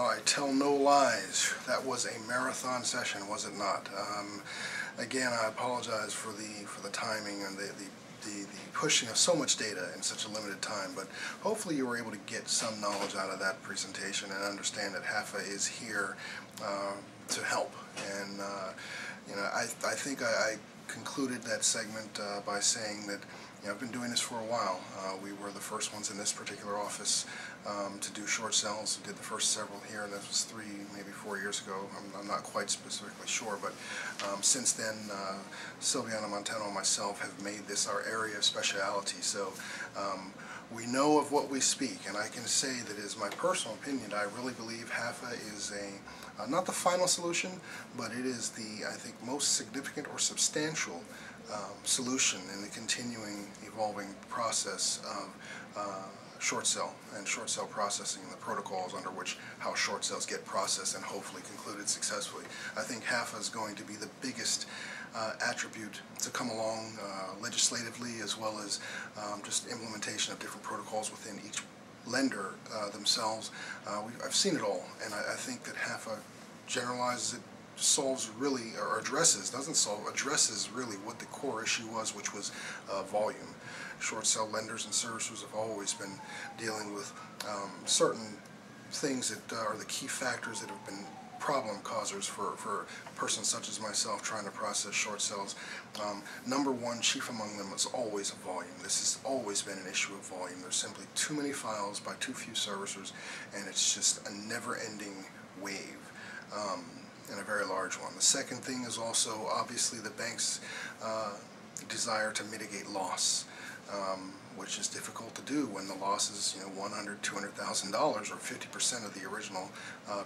I tell no lies. That was a marathon session, was it not? Again, I apologize for the timing and the pushing of so much data in such a limited time, but hopefully you were able to get some knowledge out of that presentation and understand that HAFA is here to help. And I think I concluded that segment by saying that I've been doing this for a while. We were the first ones in this particular office to do short sales. We did the first several here, and that was 3, maybe 4 years ago. I'm not quite specifically sure, but since then, Silviano Montano and myself have made this our area of speciality. So we know of what we speak, and I can say that it is my personal opinion. I really believe HAFA is not the final solution, but it is the, I think, most significant or substantial solution in the continuing evolving process of short sale and short sale processing and the protocols under which how short sales get processed and hopefully concluded successfully. I think HAFA is going to be the biggest attribute to come along legislatively, as well as just implementation of different protocols within each lender themselves. I've seen it all, and I think that HAFA generalizes it, solves really, or addresses, doesn't solve, addresses really what the core issue was, which was volume. Short sale lenders and servicers have always been dealing with certain things that are the key factors that have been problem causers for persons such as myself trying to process short sales. Number one, chief among them, is always volume. This has always been an issue of volume. There's simply too many files by too few servicers, and it's just a never-ending wave. And a very large one. The second thing is also obviously the bank's desire to mitigate loss, which is difficult to do when the loss is $100,000, $200,000, or 50% of the original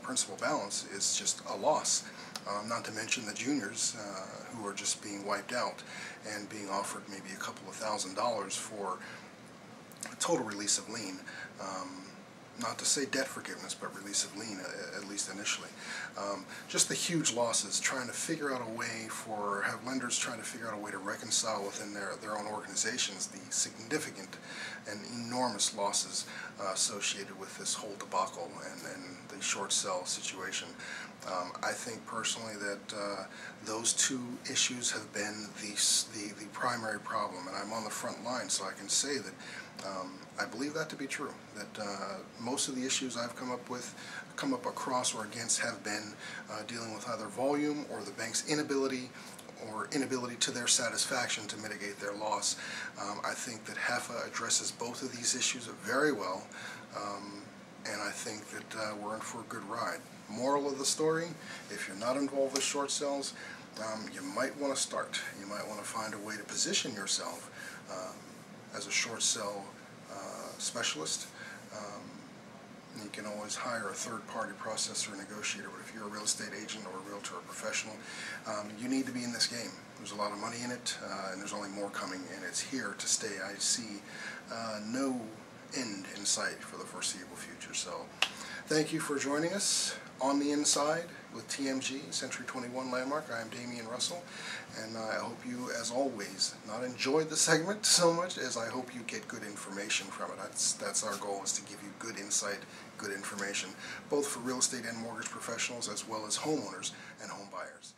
principal balance is just a loss. Not to mention the juniors who are just being wiped out and being offered maybe a couple of $1,000s for a total release of lien. Not to say debt forgiveness, but release of lien, at least initially. Just the huge losses, trying to figure out a way have lenders trying to figure out a way to reconcile within their own organizations the significant and enormous losses associated with this whole debacle and the short sell situation. I think personally that those two issues have been the primary problem, and I'm on the front line, so I can say that I believe that to be true, that most of the issues I've come up across or against have been dealing with either volume or the bank's inability to their satisfaction to mitigate their loss. I think that HAFA addresses both of these issues very well, and I think that we're in for a good ride. Moral of the story, if you're not involved with short sales, you might want to start. You might want to find a way to position yourself as a short sell specialist. You can always hire a third-party processor or negotiator, but if you're a real estate agent or a realtor or professional, you need to be in this game. There's a lot of money in it, and there's only more coming, and it's here to stay. I see no end in sight for the foreseeable future. So thank you for joining us on the inside with TMG, Century 21 Landmark. I am Dameon Russell, and I hope you, as always, not enjoyed the segment so much as I hope you get good information from it. That's our goal, is to give you good insight, good information, both for real estate and mortgage professionals, as well as homeowners and home buyers.